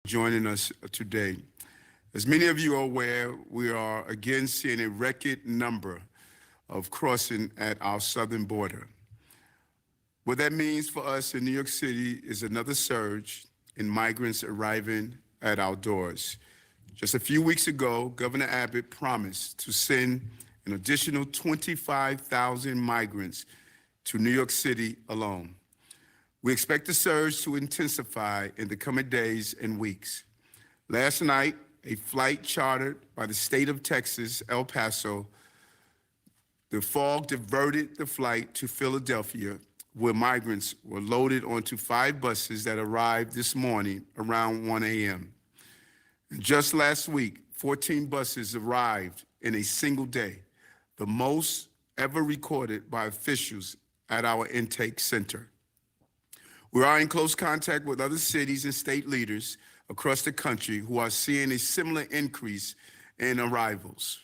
joining us today. As many of you are aware, we are again seeing a record number of crossing at our southern border. What that means for us in New York City is another surge in migrants arriving at our doors. Just a few weeks ago, Governor Abbott promised to send an additional 25,000 migrants to New York City alone. We expect the surge to intensify in the coming days and weeks. Last night, a flight chartered by the state of Texas, El Paso, the fog diverted the flight to Philadelphia, where migrants were loaded onto 5 buses that arrived this morning around 1 a.m. And just last week, 14 buses arrived in a single day, the most ever recorded by officials at our intake center. We are in close contact with other cities and state leaders across the country who are seeing a similar increase in arrivals.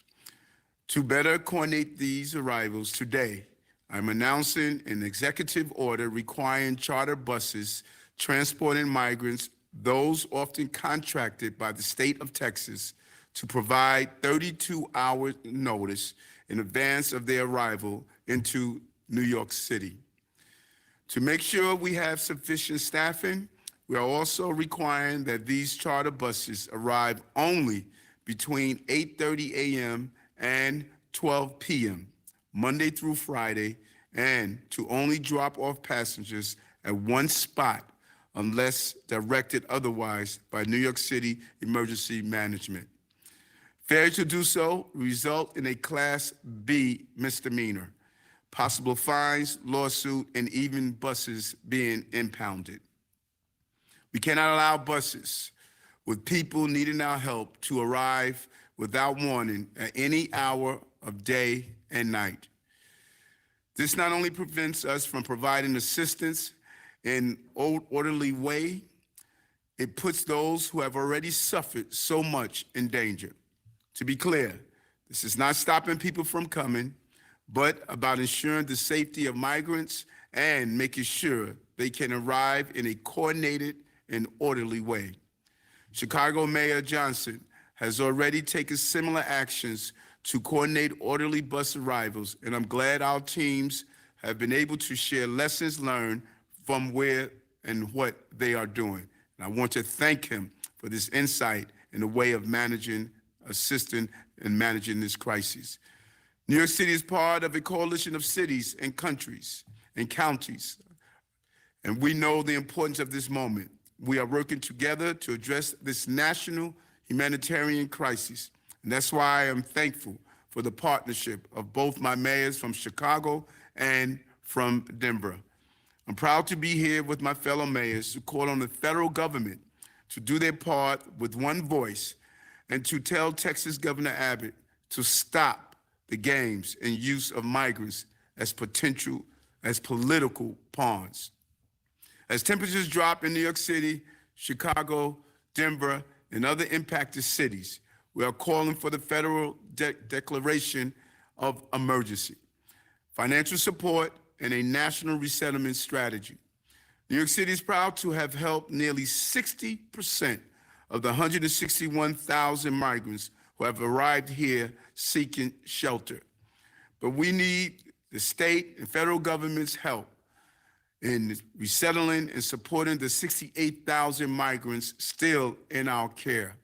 To better coordinate these arrivals today, I'm announcing an executive order requiring charter buses transporting migrants, those often contracted by the state of Texas, to provide 32-hour notice in advance of their arrival into New York City. To make sure we have sufficient staffing, we are also requiring that these charter buses arrive only between 8:30 a.m. and 12 p.m., Monday through Friday, and to only drop off passengers at one spot unless directed otherwise by New York City Emergency Management. Failure to do so result in a Class B misdemeanor, possible fines, lawsuit, and even buses being impounded. We cannot allow buses with people needing our help to arrive without warning at any hour of day and night. This not only prevents us from providing assistance in an orderly way, it puts those who have already suffered so much in danger. To be clear, this is not stopping people from coming, but about ensuring the safety of migrants and making sure they can arrive in a coordinated and orderly way. Chicago Mayor Johnston has already taken similar actions to coordinate orderly bus arrivals, and I'm glad our teams have been able to share lessons learned from where and what they are doing. And I want to thank him for this insight in the way of assisting and managing this crisis. New York City is part of a coalition of cities and countries and counties, and we know the importance of this moment. We are working together to address this national humanitarian crisis, and that's why I am thankful for the partnership of both my mayors from Chicago and from Denver. I'm proud to be here with my fellow mayors to call on the federal government to do their part with one voice and to tell Texas Governor Abbott to stop the games and use of migrants as political pawns. As temperatures drop in New York City, Chicago, Denver, and other impacted cities, we are calling for the federal declaration of emergency, financial support, and a national resettlement strategy. New York City is proud to have helped nearly 60% of the 161,000 migrants who have arrived here seeking shelter. But we need the state and federal government's help in resettling and supporting the 68,000 migrants still in our care,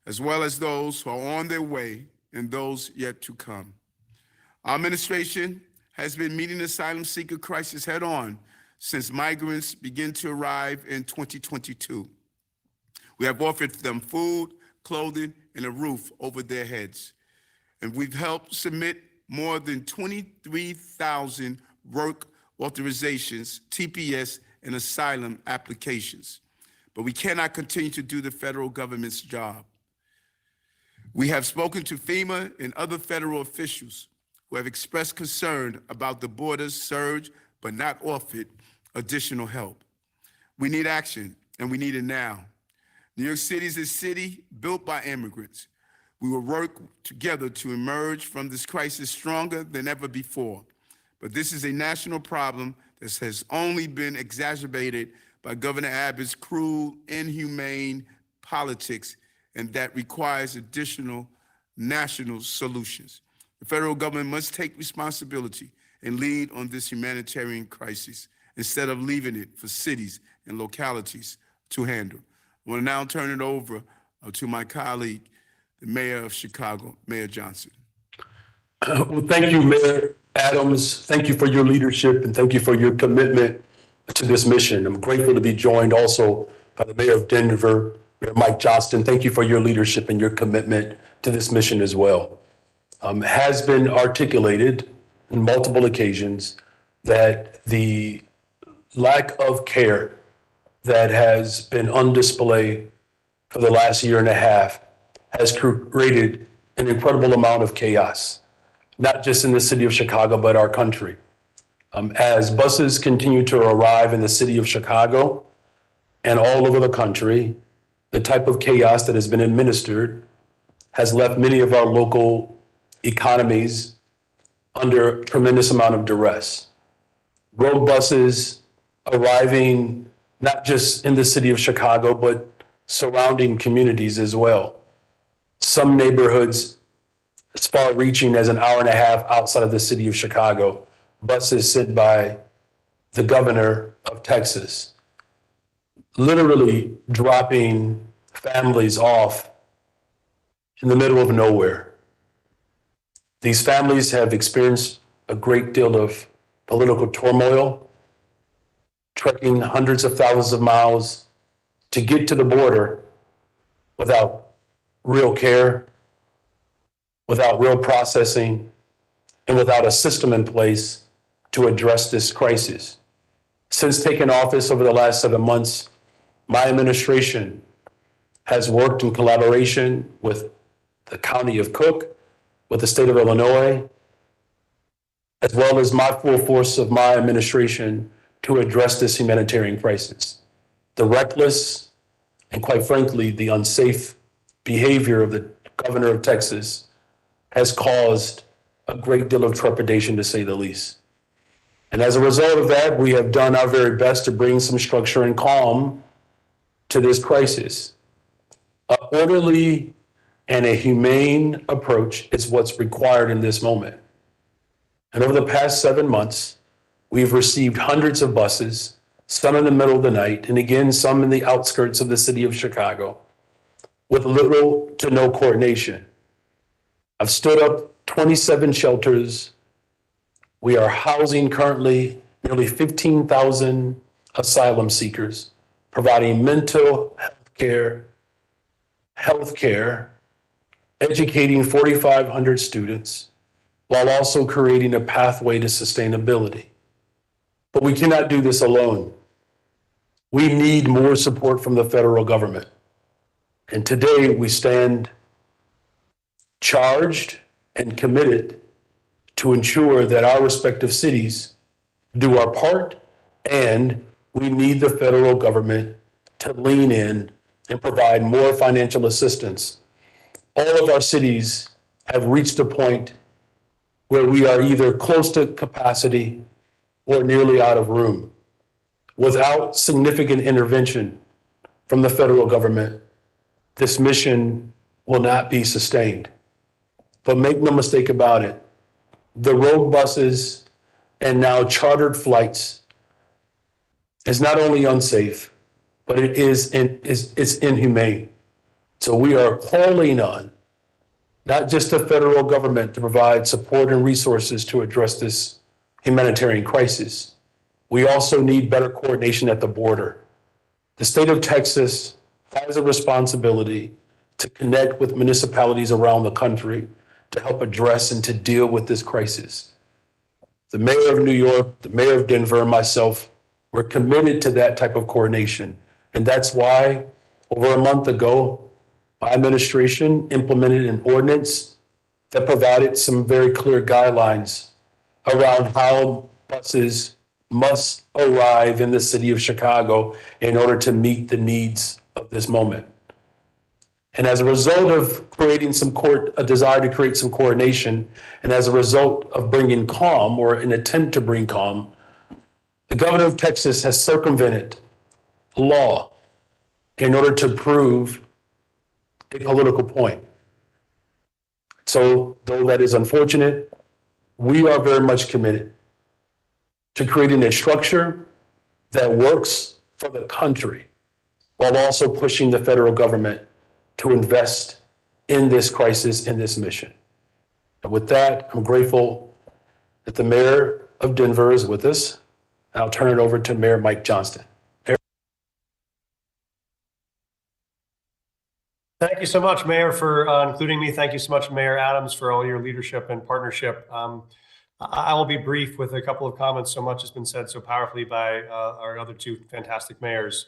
as well as those who are on their way and those yet to come. Our administration has been meeting the asylum seeker crisis head on since migrants began to arrive in 2022. We have offered them food, clothing, and a roof over their heads. And we've helped submit more than 23,000 work authorizations, TPS, and asylum applications. But we cannot continue to do the federal government's job. We have spoken to FEMA and other federal officials who have expressed concern about the border's surge, but not offered additional help. We need action, and we need it now. New York City is a city built by immigrants. We will work together to emerge from this crisis stronger than ever before. But this is a national problem that has only been exacerbated by Governor Abbott's cruel, inhumane politics, and that requires additional national solutions. The federal government must take responsibility and lead on this humanitarian crisis instead of leaving it for cities and localities to handle. I want to now turn it over to my colleague, the Mayor of Chicago, Mayor Johnston. Well, thank you, Mayor Adams. Thank you for your leadership and thank you for your commitment to this mission. I'm grateful to be joined also by the Mayor of Denver, Mayor Mike Johnston. Thank you for your leadership and your commitment to this mission as well. It has been articulated on multiple occasions that the lack of care that has been on display for the last year and a half has created an incredible amount of chaos, not just in the city of Chicago, but our country. As buses continue to arrive in the city of Chicago and all over the country, the type of chaos that has been administered has left many of our local economies under a tremendous amount of duress. Road buses arriving not just in the city of Chicago, but surrounding communities as well. Some neighborhoods as far reaching as an hour and a half outside of the city of Chicago, buses sent by the governor of Texas, literally dropping families off in the middle of nowhere. These families have experienced a great deal of political turmoil, trekking hundreds of thousands of miles to get to the border without real care, without real processing, and without a system in place to address this crisis. Since taking office over the last 7 months, my administration has worked in collaboration with the County of Cook, with the state of Illinois, as well as my full force of my administration to address this humanitarian crisis. The reckless and, quite frankly, the unsafe behavior of the governor of Texas has caused a great deal of trepidation, to say the least. And as a result of that, we have done our very best to bring some structure and calm to this crisis. An orderly and a humane approach is what's required in this moment. And over the past 7 months, we've received hundreds of buses, some in the middle of the night, and again, some in the outskirts of the city of Chicago, with little to no coordination. I've stood up 27 shelters. We are housing currently nearly 15,000 asylum seekers, providing mental health care, educating 4,500 students, while also creating a pathway to sustainability. But we cannot do this alone. We need more support from the federal government. And today we stand charged and committed to ensure that our respective cities do our part, and we need the federal government to lean in and provide more financial assistance. All of our cities have reached a point where we are either close to capacity or nearly out of room. Without significant intervention from the federal government, this mission will not be sustained. But make no mistake about it, the road buses and now chartered flights is not only unsafe, but it's inhumane. So we are calling on not just the federal government to provide support and resources to address this humanitarian crisis. We also need better coordination at the border. The state of Texas has a responsibility to connect with municipalities around the country to help address and to deal with this crisis. The mayor of New York, the mayor of Denver, and myself, we're committed to that type of coordination. And that's why over a month ago, my administration implemented an ordinance that provided some very clear guidelines around how buses must arrive in the city of Chicago in order to meet the needs of this moment. And as a result of creating a desire to create some coordination, and as a result of bringing calm, or an attempt to bring calm, the governor of Texas has circumvented law in order to prove a political point. So though that is unfortunate, we are very much committed to creating a structure that works for the country while also pushing the federal government to invest in this crisis, in this mission. And with that, I'm grateful that the mayor of Denver is with us. And I'll turn it over to Mayor Mike Johnston. Thank you so much, Mayor, for including me. Thank you so much, Mayor Adams, for all your leadership and partnership. I will be brief with a couple of comments. So much has been said so powerfully by our other two fantastic mayors.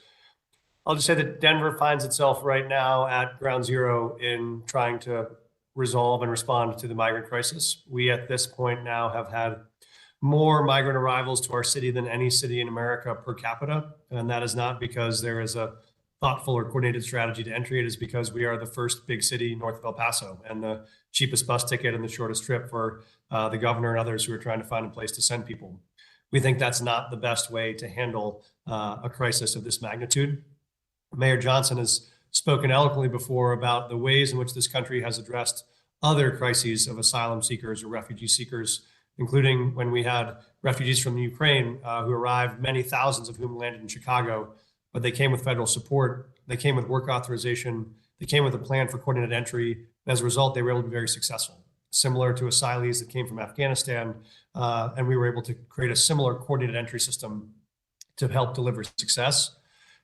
I'll just say that Denver finds itself right now at ground zero in trying to resolve and respond to the migrant crisis. We at this point now have had more migrant arrivals to our city than any city in America per capita. And that is not because there is a thoughtful or coordinated strategy to entry. It is because we are the first big city north of El Paso and the cheapest bus ticket and the shortest trip for the governor and others who are trying to find a place to send people. We think that's not the best way to handle a crisis of this magnitude. Mayor Johnston has spoken eloquently before about the ways in which this country has addressed other crises of asylum seekers or refugee seekers, including when we had refugees from the Ukraine who arrived, many thousands of whom landed in Chicago, but they came with federal support, they came with work authorization, they came with a plan for coordinated entry. And as a result, they were able to be very successful, similar to asylees that came from Afghanistan. And we were able to create a similar coordinated entry system to help deliver success.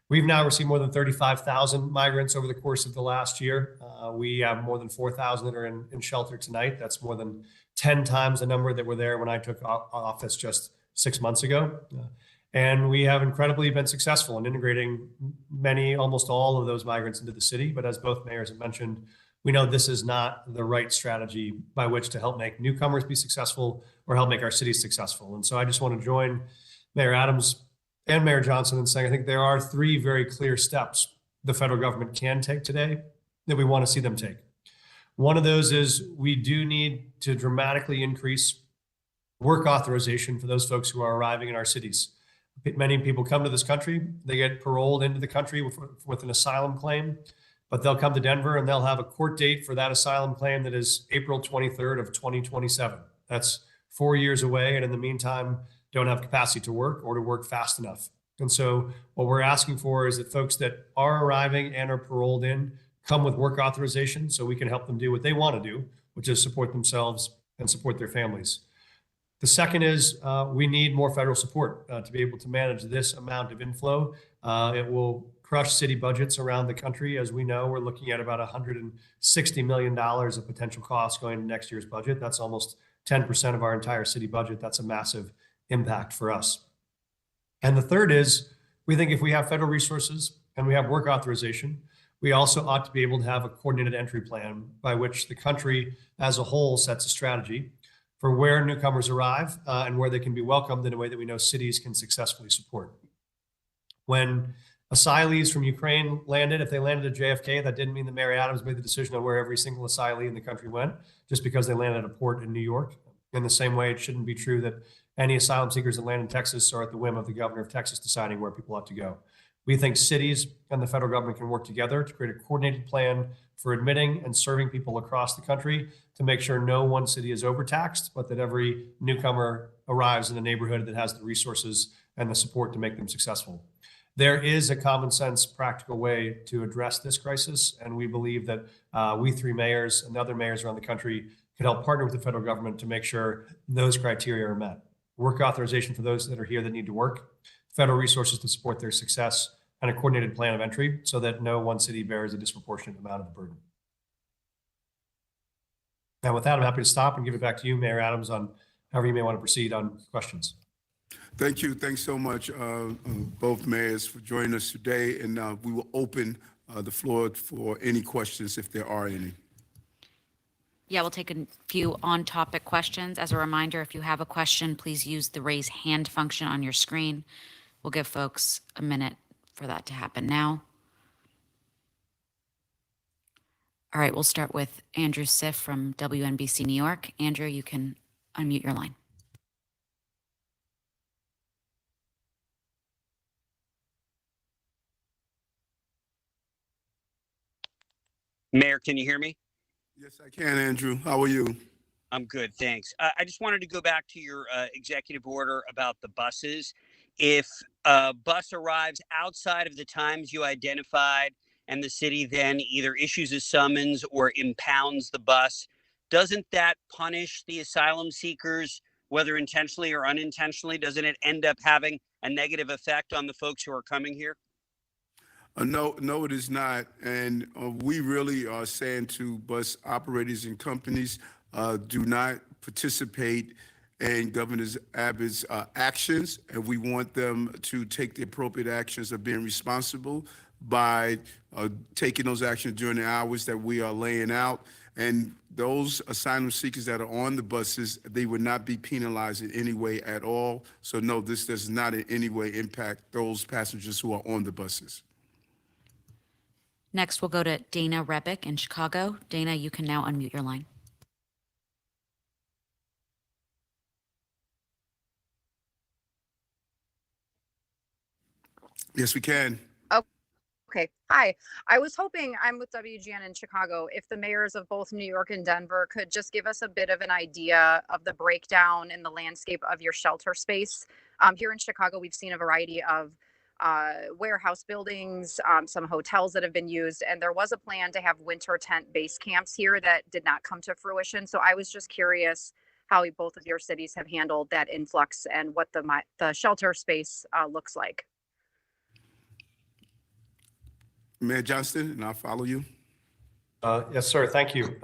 We've now received more than 35,000 migrants over the course of the last year. We have more than 4,000 that are in shelter tonight. That's more than 10 times the number that were there when I took office just 6 months ago. And we have incredibly been successful in integrating almost all of those migrants into the city. But as both mayors have mentioned, we know this is not the right strategy by which to help make newcomers be successful or help make our cities successful. And so I just want to join Mayor Adams and Mayor Johnston in saying I think there are three very clear steps the federal government can take today that we want to see them take. One of those is we do need to dramatically increase work authorization for those folks who are arriving in our cities. Many people come to this country, they get paroled into the country with an asylum claim, but they'll come to Denver and they'll have a court date for that asylum claim that is April 23rd of 2027. That's 4 years away. And in the meantime, don't have capacity to work or to work fast enough. And so what we're asking for is that folks that are arriving and are paroled in come with work authorization so we can help them do what they want to do, which is support themselves and support their families. The second is we need more federal support to be able to manage this amount of inflow. It will crush city budgets around the country. As we know, we're looking at about $160 million of potential costs going into next year's budget. That's almost 10% of our entire city budget. That's a massive impact for us. And the third is we think if we have federal resources and we have work authorization, we also ought to be able to have a coordinated entry plan by which the country as a whole sets a strategy for where newcomers arrive and where they can be welcomed in a way that we know cities can successfully support. When asylees from Ukraine landed, if they landed at JFK, that didn't mean that Mayor Adams made the decision on where every single asylee in the country went, just because they landed at a port in New York. In the same way, it shouldn't be true that any asylum seekers that land in Texas are at the whim of the governor of Texas deciding where people ought to go. We think cities and the federal government can work together to create a coordinated plan for admitting and serving people across the country to make sure no one city is overtaxed, but that every newcomer arrives in a neighborhood that has the resources and the support to make them successful. There is a common sense, practical way to address this crisis, and we believe that we three mayors and other mayors around the country could help partner with the federal government to make sure those criteria are met. Work authorization for those that are here that need to work, federal resources to support their success, and a coordinated plan of entry so that no one city bears a disproportionate amount of the burden. Now, with that, I'm happy to stop and give it back to you, Mayor Adams, on however you may want to proceed on questions. Thank you. Thanks so much, both mayors, for joining us today. And we will open the floor for any questions if there are any. Yeah, we'll take a few on-topic questions. As a reminder, if you have a question, please use the raise hand function on your screen. We'll give folks a minute for that to happen now. All right, we'll start with Andrew Siff from WNBC New York. Andrew, you can unmute your line. Mayor, can you hear me? Yes, I can, Andrew. How are you? I'm good, thanks. I just wanted to go back to your executive order about the buses. If a bus arrives outside of the times you identified and the city then either issues a summons or impounds the bus, doesn't that punish the asylum seekers, whether intentionally or unintentionally? Doesn't it end up having a negative effect on the folks who are coming here? No, no, it is not. And we really are saying to bus operators and companies, do not participate in Governor Abbott's actions, and we want them to take the appropriate actions of being responsible by taking those actions during the hours that we are laying out. And those asylum seekers that are on the buses, they would not be penalized in any way at all. So no, this does not in any way impact those passengers who are on the buses. Next, we'll go to Dana Rebick in Chicago. Dana, you can now unmute your line. Yes, we can. Okay. Hi. I was hoping, I'm with WGN in Chicago, if the mayors of both New York and Denver could just give us a bit of an idea of the breakdown in the landscape of your shelter space. Here in Chicago, we've seen a variety of warehouse buildings, some hotels that have been used, and there was a plan to have winter tent base camps here that did not come to fruition. So I was just curious how both of your cities have handled that influx and what the shelter space looks like. Mayor Johnston, and I'll follow you. Yes, sir. Thank you.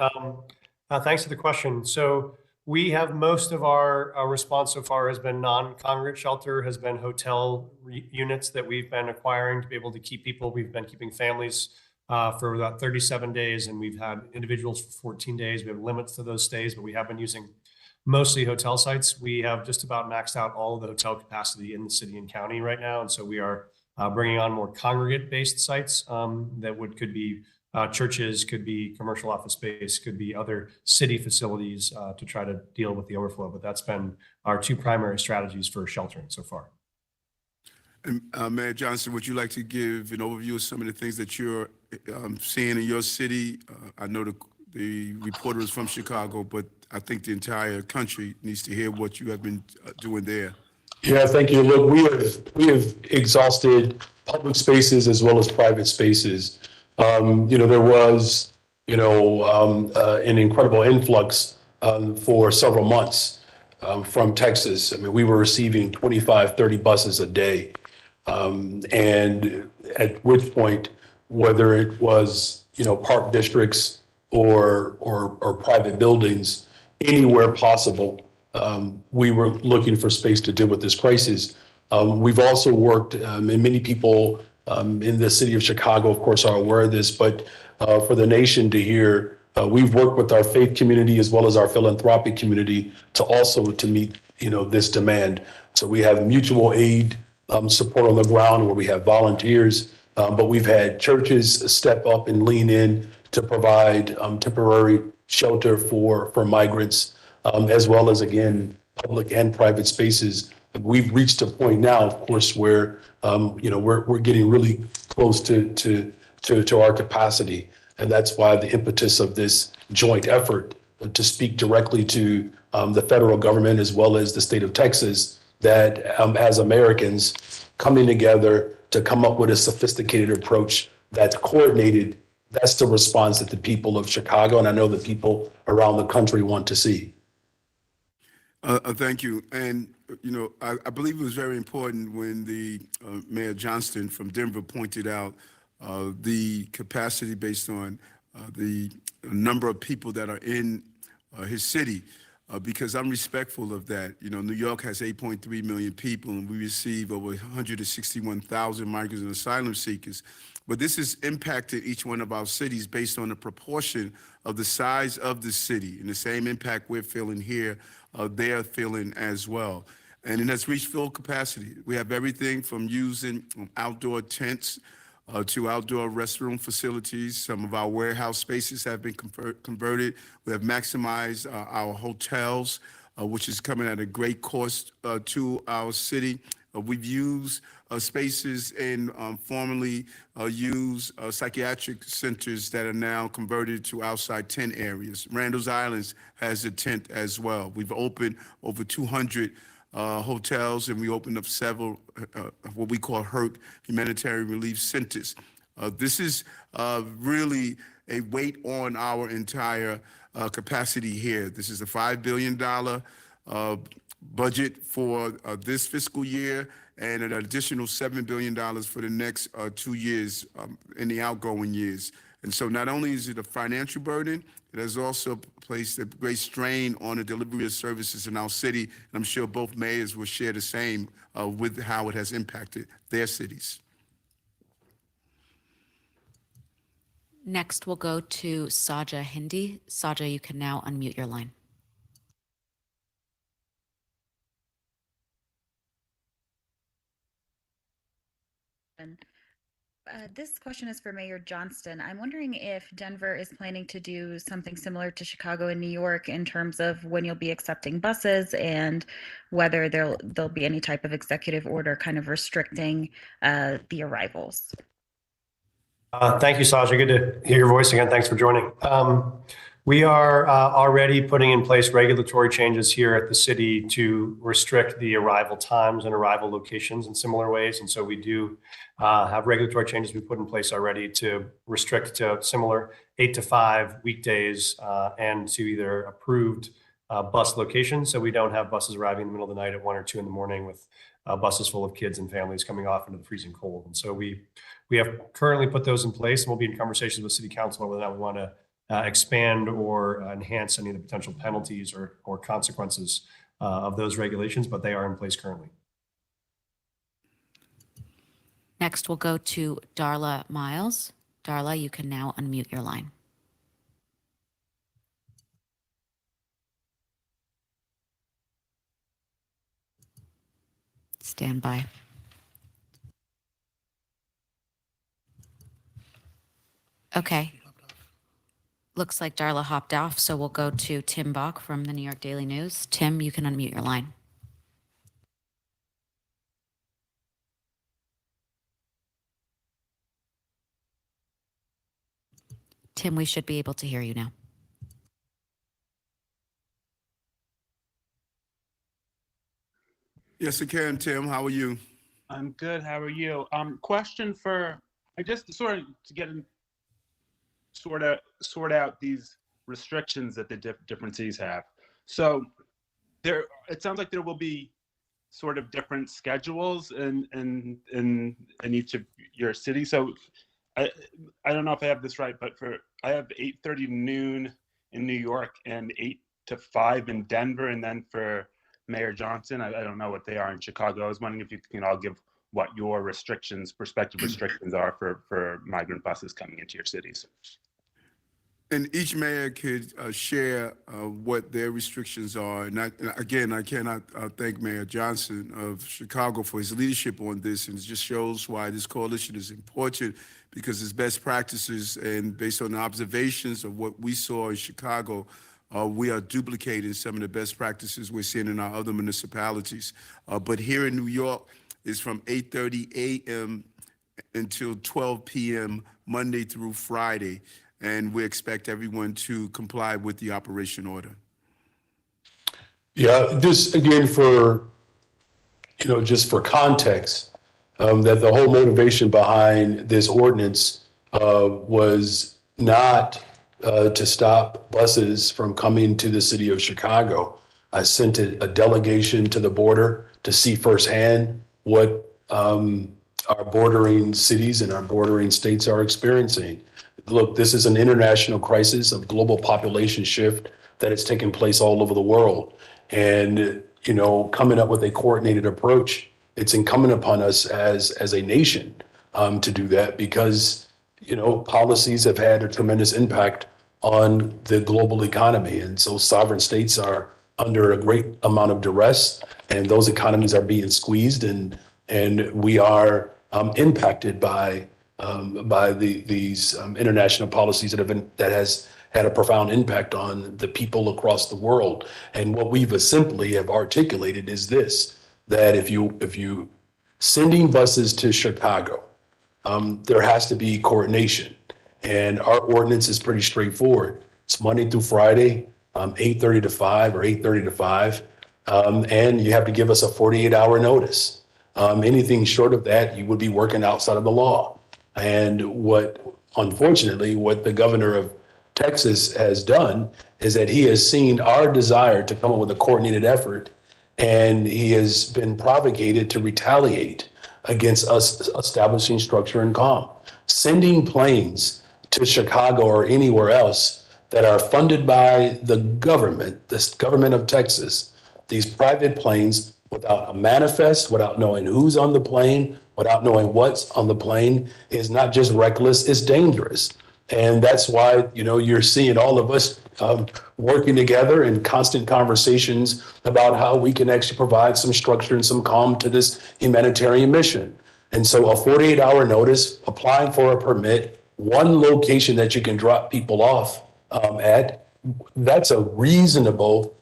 Thanks for the question. So we have most of our response so far has been non-congregate shelter, has been hotel units that we've been acquiring to be able to keep people. We've been keeping families for about 37 days, and we've had individuals for 14 days. We have limits to those stays, but we have been using mostly hotel sites. We have just about maxed out all of the hotel capacity in the city and county right now. And so we are bringing on more congregate-based sites that could be churches, could be commercial office space, could be other city facilities to try to deal with the overflow. But that's been our two primary strategies for sheltering so far. And Mayor Johnston, would you like to give an overview of some of the things that you're seeing in your city? I know the reporter is from Chicago, but I think the entire country needs to hear what you have been doing there. Yeah, thank you. Look, we have exhausted public spaces as well as private spaces. There was, an incredible influx for several months from Texas. I mean, we were receiving 25, 30 buses a day. And at which point, whether it was, park districts or private buildings, anywhere possible, we were looking for space to deal with this crisis. We've also worked, and many people in the city of Chicago, of course, are aware of this, but for the nation to hear, we've worked with our faith community as well as our philanthropic community to meet, this demand. So we have mutual aid support on the ground where we have volunteers, but we've had churches step up and lean in to provide temporary shelter for migrants. As well as, again, public and private spaces. We've reached a point now, of course, where, we're getting really close to our capacity. And that's why the impetus of this joint effort to speak directly to the federal government as well as the state of Texas, that as Americans coming together to come up with a sophisticated approach that's coordinated, that's the response that the people of Chicago and I know the people around the country want to see. Thank you. And, I believe it was very important when the Mayor Johnston from Denver pointed out the capacity based on the number of people that are in his city, because I'm respectful of that. New York has 8.3 million people, and we receive over 161,000 migrants and asylum seekers. But this has impacted each one of our cities based on the proportion of the size of the city, and the same impact we're feeling here, they're feeling as well. And it has reached full capacity. We have everything from using outdoor tents to outdoor restroom facilities. Some of our warehouse spaces have been converted. We have maximized our hotels, which is coming at a great cost to our city. We've used spaces in formerly used psychiatric centers that are now converted to outside tent areas. Randall's Islands has a tent as well. We've opened over 200 hotels, and we opened up several what we call HURT, humanitarian relief centers. This is really a weight on our entire capacity here. This is a $5 billion budget for this fiscal year, and an additional $7 billion for the next 2 years in the outgoing years. And so not only is it a financial burden, it has also placed a great strain on the delivery of services in our city. And I'm sure both mayors will share the same with how it has impacted their cities. Next, we'll go to Saja Hindi. Saja, you can now unmute your line. This question is for Mayor Johnston. I'm wondering if Denver is planning to do something similar to Chicago and New York in terms of when you'll be accepting buses and whether there'll be any type of executive order kind of restricting the arrivals. Thank you, Saja. Good to hear your voice again. Thanks for joining. We are already putting in place regulatory changes here at the city to restrict the arrival times and arrival locations in similar ways. And so we do have regulatory changes we put in place already to restrict to similar 8 to 5 weekdays and to either approved bus locations. So we don't have buses arriving in the middle of the night at 1 or 2 in the morning with buses full of kids and families coming off into the freezing cold. And so we have currently put those in place, and we'll be in conversations with City Council on whether or not we want to expand or enhance any of the potential penalties or consequences of those regulations, but they are in place currently. Next, we'll go to Darla Miles. Darla, you can now unmute your line. Stand by. Okay. Looks like Darla hopped off, so we'll go to Tim Bach from the New York Daily News. Tim, you can unmute your line. Tim, we should be able to hear you now. Yes, I can, Tim. How are you? I'm good. How are you? Question for, I just sort of to get in, sort out these restrictions that the different cities have. So there, it sounds like there will be sort of different schedules in each of your cities. So I don't know if I have this right, but I have 8:30 to noon in New York and 8 to 5 in Denver, and then for Mayor Johnston, I don't know what they are in Chicago. I was wondering if you can all give what your prospective restrictions are for migrant buses coming into your cities. And each mayor could share what their restrictions are. And again, I cannot thank Mayor Johnston of Chicago for his leadership on this. And it just shows why this coalition is important, because it's best practices, and based on the observations of what we saw in Chicago, we are duplicating some of the best practices we're seeing in our other municipalities. But here in New York, it's from 8:30 a.m. until 12 p.m. Monday through Friday. And we expect everyone to comply with the operation order. Yeah, this again for, just for context, that the whole motivation behind this ordinance was not to stop buses from coming to the city of Chicago. I sent a delegation to the border to see firsthand what our bordering cities and our bordering states are experiencing. Look, this is an international crisis of global population shift that is taking place all over the world. And, coming up with a coordinated approach, it's incumbent upon us as a nation to do that, because, policies have had a tremendous impact on the global economy. And so sovereign states are under a great amount of duress, and those economies are being squeezed, and we are impacted by these international policies that has had a profound impact on the people across the world. And what we've simply have articulated is this: that if you Sending buses to Chicago, there has to be coordination. And our ordinance is pretty straightforward. It's Monday through Friday, 8:30 to 5 or 8:30 to 5. And you have to give us a 48-hour notice. Anything short of that, you would be working outside of the law. And unfortunately, what the governor of Texas has done is that he has seen our desire to come up with a coordinated effort, and he has been provocated to retaliate against us establishing structure and calm. Sending planes to Chicago or anywhere else that are funded by the government, this government of Texas, these private planes without a manifest, without knowing who's on the plane, without knowing what's on the plane, is not just reckless, it's dangerous. And that's why, you're seeing all of us working together in constant conversations about how we can actually provide some structure and some calm to this humanitarian mission. And so a 48-hour notice, applying for a permit, one location that you can drop people off at, that's a reasonable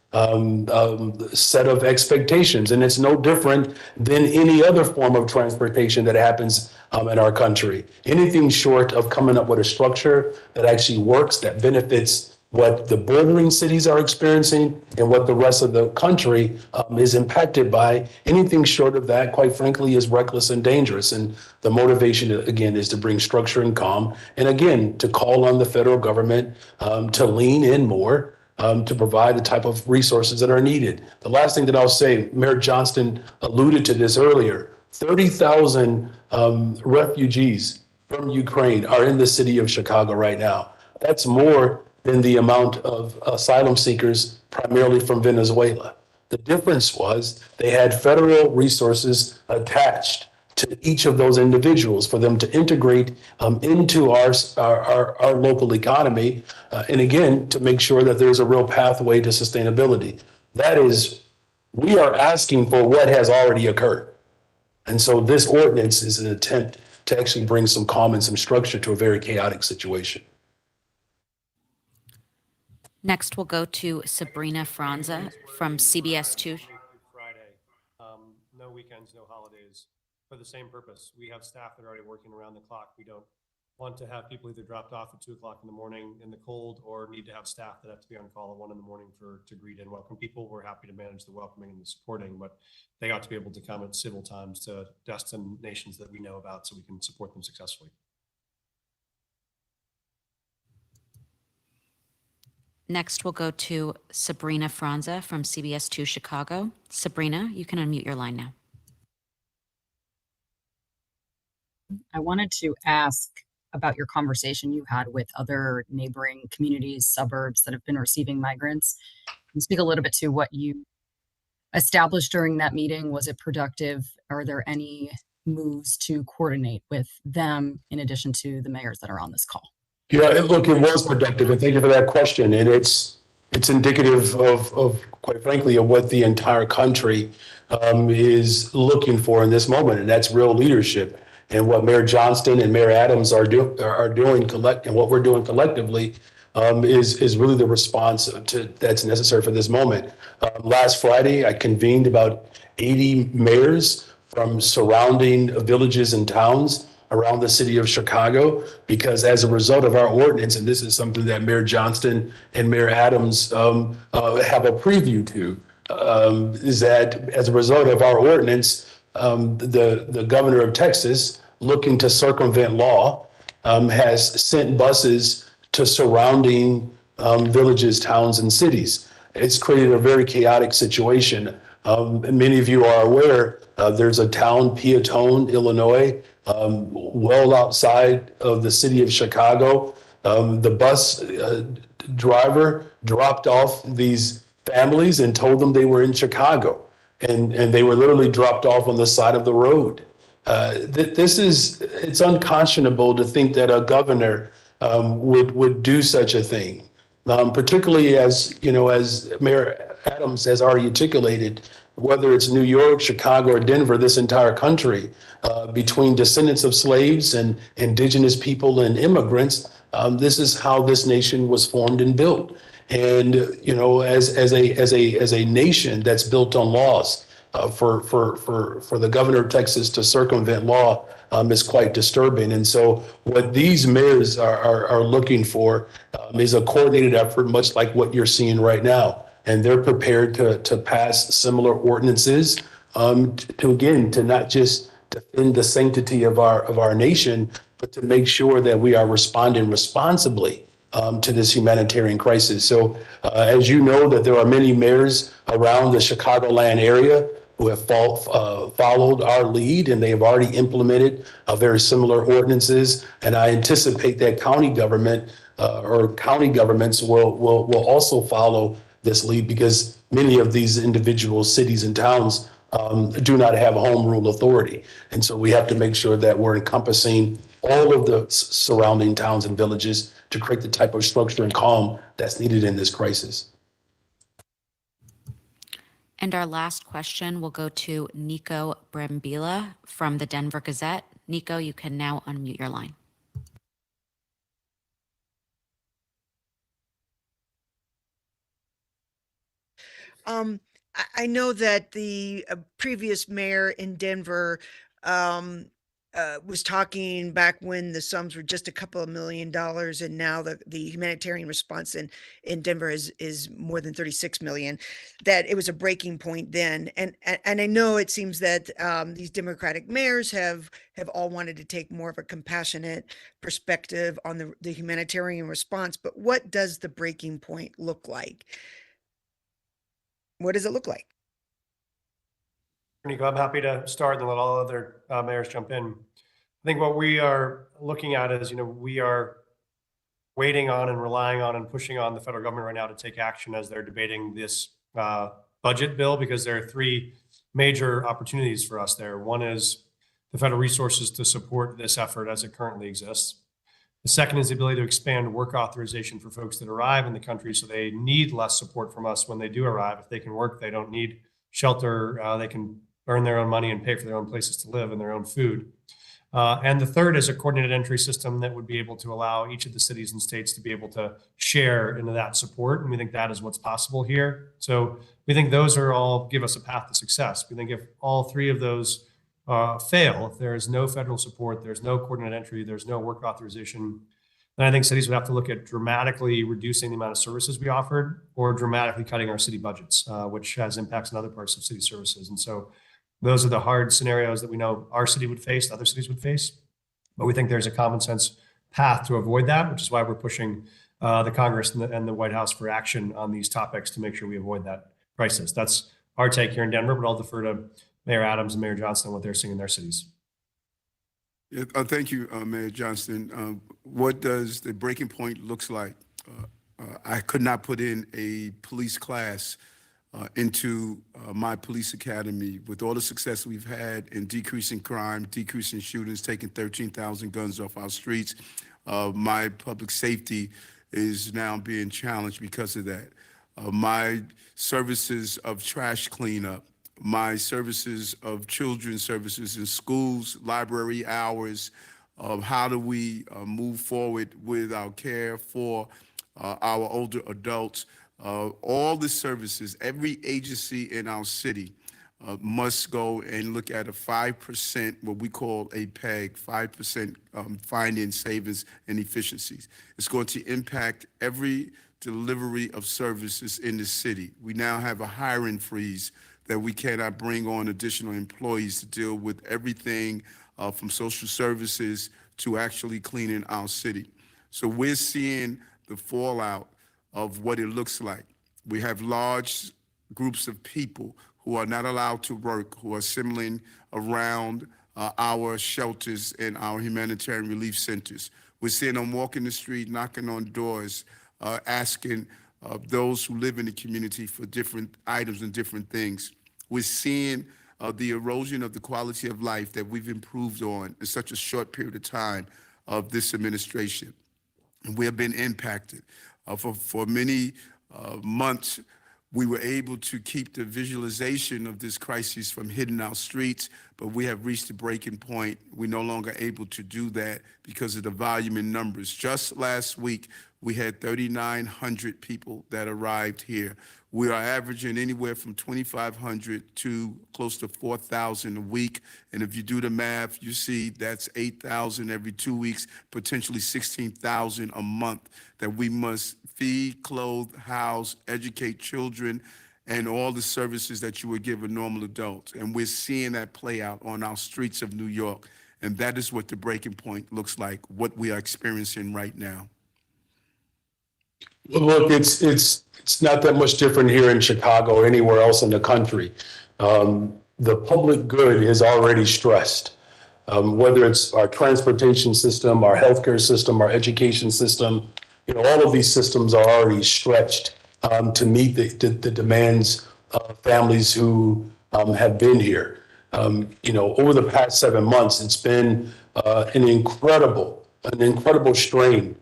set of expectations. And it's no different than any other form of transportation that happens in our country. Anything short of coming up with a structure that actually works, that benefits what the bordering cities are experiencing and what the rest of the country is impacted by, anything short of that, quite frankly, is reckless and dangerous. And the motivation, again, is to bring structure and calm. And again, to call on the federal government to lean in more to provide the type of resources that are needed. The last thing that I'll say, Mayor Johnston alluded to this earlier, 30,000 refugees from Ukraine are in the city of Chicago right now. That's more than the amount of asylum seekers primarily from Venezuela. The difference was they had federal resources attached to each of those individuals for them to integrate into our local economy, and again, to make sure that there's a real pathway to sustainability. That is, we are asking for what has already occurred. And so this ordinance is an attempt to actually bring some calm and some structure to a very chaotic situation. Next, we'll go to Sabrina Franza from CBS 2. Friday, no weekends, no holidays, for the same purpose. We have staff that are already working around the clock. We don't want to have people either dropped off at 2:00 in the morning in the cold, or need to have staff that have to be on call at 1 in the morning to greet and welcome people. We're happy to manage the welcoming and the supporting, but they ought to be able to come at civil times to destinations that we know about so we can support them successfully. Next, we'll go to Sabrina Franza from CBS 2 Chicago. Sabrina, you can unmute your line now. I wanted to ask about your conversation you had with other neighboring communities, suburbs that have been receiving migrants. Can you speak a little bit to what you established during that meeting? Was it productive? Are there any moves to coordinate with them in addition to the mayors that are on this call? Yeah, look, it was productive, and thank you for that question. And it's indicative of quite frankly, of what the entire country is looking for in this moment, and that's real leadership. And what Mayor Johnston and Mayor Adams are doing and what we're doing collectively is really the response that's necessary for this moment. Last Friday, I convened about 80 mayors from surrounding villages and towns around the city of Chicago, because as a result of our ordinance, and this is something that Mayor Johnston and Mayor Adams have a preview to, is that as a result of our ordinance, the governor of Texas, looking to circumvent law, has sent buses to surrounding villages, towns, and cities. It's created a very chaotic situation. Many of you are aware, there's a town, Peatone, Illinois, well outside of the city of Chicago. The bus driver dropped off these families and told them they were in Chicago. And they were literally dropped off on the side of the road. It's unconscionable to think that a governor would do such a thing, particularly as Mayor Adams has already articulated, whether it's New York, Chicago, or Denver, this entire country, between descendants of slaves and indigenous people and immigrants, this is how this nation was formed and built. And as a nation that's built on laws, for the governor of Texas to circumvent law is quite disturbing. And so what these mayors are looking for is a coordinated effort, much like what you're seeing right now. And they're prepared to pass similar ordinances to not just defend the sanctity of our nation, but to make sure that we are responding responsibly to this humanitarian crisis. So as you know, that there are many mayors around the Chicagoland area who have followed our lead, and they have already implemented very similar ordinances. And I anticipate that county government or county governments will also follow this lead, because many of these individual cities and towns do not have home rule authority. And so we have to make sure that we're encompassing all of the surrounding towns and villages to create the type of structure and calm that's needed in this crisis. And our last question will go to Nico Brambila from the Denver Gazette. Nico, you can now unmute your line. I know that the previous mayor in Denver was talking back when the sums were just a couple of $1 million, and now the humanitarian response in Denver is more than 36 million, that it was a breaking point then. And I know it seems that these Democratic mayors have all wanted to take more of a compassionate perspective on the humanitarian response, but what does the breaking point look like? What does it look like? Nico, I'm happy to start and let all other mayors jump in. I think what we are looking at is, we are waiting on and relying on and pushing on the federal government right now to take action as they're debating this budget bill, because there are three major opportunities for us there. One is the federal resources to support this effort as it currently exists. The second is the ability to expand work authorization for folks that arrive in the country, so they need less support from us when they do arrive. If they can work, they don't need shelter. They can earn their own money and pay for their own places to live and their own food. And the third is a coordinated entry system that would be able to allow each of the cities and states to be able to share into that support. And we think that is what's possible here. So we think those are all give us a path to success. We think if all three of those fail, if there is no federal support, there's no coordinated entry, there's no work authorization, then I think cities would have to look at dramatically reducing the amount of services we offered, or dramatically cutting our city budgets, which has impacts on other parts of city services. And so those are the hard scenarios that we know our city would face, other cities would face. But we think there's a common sense path to avoid that, which is why we're pushing the Congress and the White House for action on these topics to make sure we avoid that crisis. That's our take here in Denver, but I'll defer to Mayor Adams and Mayor Johnston what they're seeing in their cities. Yeah, thank you, Mayor Johnston. What does the breaking point looks like? I could not put in a police class into my police academy with all the success we've had in decreasing crime, decreasing shootings, taking 13,000 guns off our streets. My public safety is now being challenged because of that. My services of trash cleanup, my services of children's services in schools, library hours, of how do we move forward with our care for our older adults. All the services, every agency in our city must go and look at a 5%, what we call a PEG, 5% finding savings and efficiencies. It's going to impact every delivery of services in the city. We now have a hiring freeze that we cannot bring on additional employees to deal with everything from social services to actually cleaning our city. So we're seeing the fallout of what it looks like. We have large groups of people who are not allowed to work, who are assembling around our shelters and our humanitarian relief centers. We're seeing them walking the street, knocking on doors, asking those who live in the community for different items and different things. We're seeing the erosion of the quality of life that we've improved on in such a short period of time of this administration. And we have been impacted. For many months, we were able to keep the visualization of this crisis from hitting our streets, but we have reached a breaking point. We're no longer able to do that because of the volume in numbers. Just last week, we had 3,900 people that arrived here. We are averaging anywhere from 2,500 to close to 4,000 a week. And if you do the math, you see that's 8,000 every 2 weeks, potentially 16,000 a month that we must feed, clothe, house, educate children, and all the services that you would give a normal adult. And we're seeing that play out on our streets of New York. And that is what the breaking point looks like, what we are experiencing right now. Well, look, it's not that much different here in Chicago or anywhere else in the country. The public good is already stressed. Whether it's our transportation system, our healthcare system, our education system, all of these systems are already stretched to meet the demands of families who have been here. Over the past 7 months, it's been an incredible strain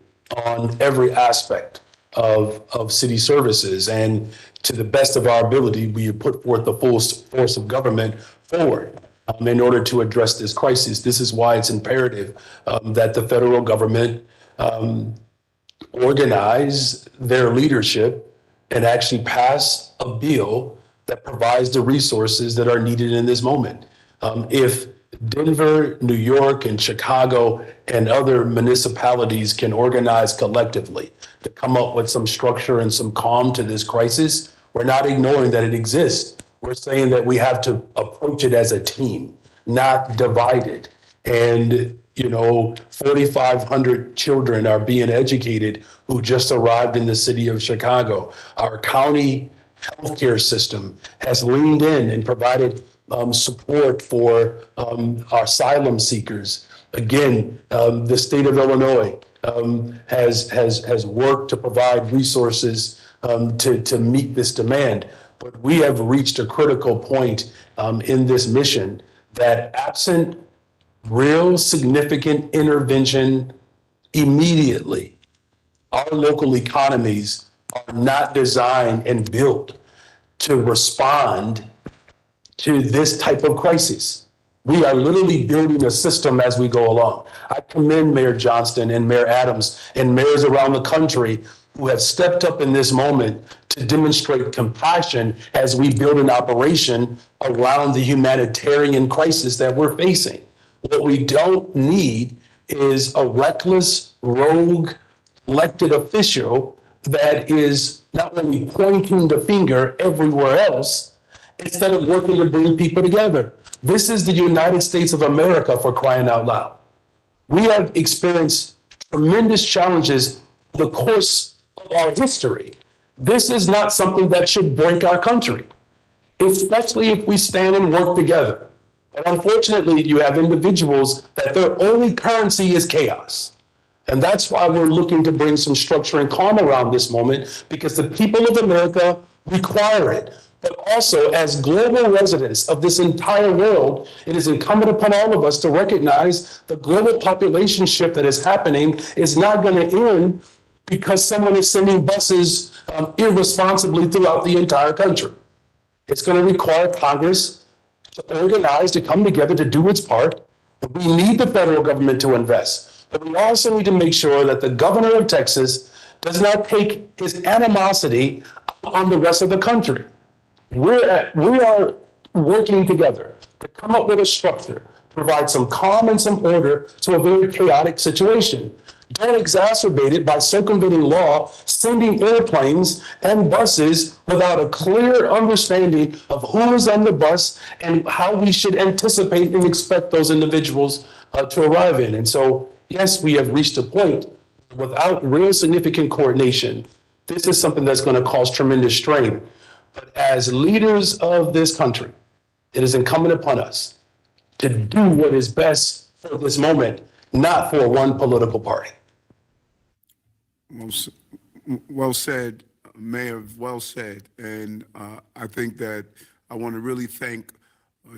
on every aspect of city services. And to the best of our ability, we have put forth the full force of government forward in order to address this crisis. This is why it's imperative that the federal government organize their leadership and actually pass a bill that provides the resources that are needed in this moment. If Denver, New York, and Chicago and other municipalities can organize collectively to come up with some structure and some calm to this crisis, we're not ignoring that it exists. We're saying that we have to approach it as a team, not divided. And 4,500 children are being educated who just arrived in the city of Chicago. Our county healthcare system has leaned in and provided support for our asylum seekers. Again, the state of Illinois has worked to provide resources to meet this demand. But we have reached a critical point in this mission that absent real significant intervention immediately, our local economies are not designed and built to respond to this type of crisis. We are literally building a system as we go along. I commend Mayor Johnston and Mayor Adams and mayors around the country who have stepped up in this moment to demonstrate compassion as we build an operation around the humanitarian crisis that we're facing. What we don't need is a reckless, rogue elected official that is not only pointing the finger everywhere else, instead of working to bring people together. This is the United States of America, for crying out loud. We have experienced tremendous challenges in the course of our history. This is not something that should break our country, especially if we stand and work together. But unfortunately, you have individuals that their only currency is chaos. And that's why we're looking to bring some structure and calm around this moment, because the people of America require it. But also, as global residents of this entire world, it is incumbent upon all of us to recognize the global population shift that is happening is not going to end because someone is sending buses irresponsibly throughout the entire country. It's going to require Congress to organize, to come together, to do its part. We need the federal government to invest. But we also need to make sure that the governor of Texas does not take his animosity on the rest of the country. We are working together to come up with a structure, provide some calm and some order to a very chaotic situation. Don't exacerbate it by circumventing law, sending airplanes and buses without a clear understanding of who is on the bus and how we should anticipate and expect those individuals to arrive in. And so, yes, we have reached a point without real significant coordination. This is something that's going to cause tremendous strain. But as leaders of this country, it is incumbent upon us to do what is best for this moment, not for one political party. Well said, Mayor, well said. And I think that I want to really thank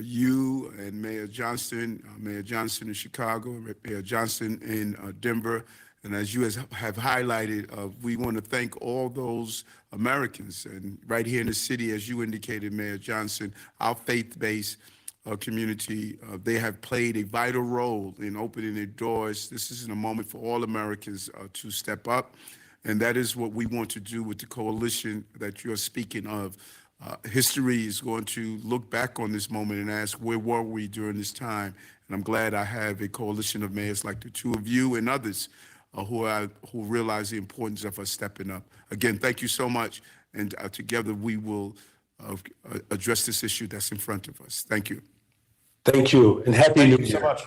you and Mayor Johnston in Chicago, Mayor Johnston in Denver. And as you have highlighted, we want to thank all those Americans. And right here in the city, as you indicated, Mayor Johnston, our faith-based community, they have played a vital role in opening their doors. This is a moment for all Americans to step up And that is what we want to do with the coalition that you're speaking of. History is going to look back on this moment and ask, where were we during this time? And I'm glad I have a coalition of mayors like the two of you and others who realize the importance of us stepping up. Again, thank you so much. And together we will address this issue that's in front of us. Thank you. Thank you, and Happy New Thank you Year. so much.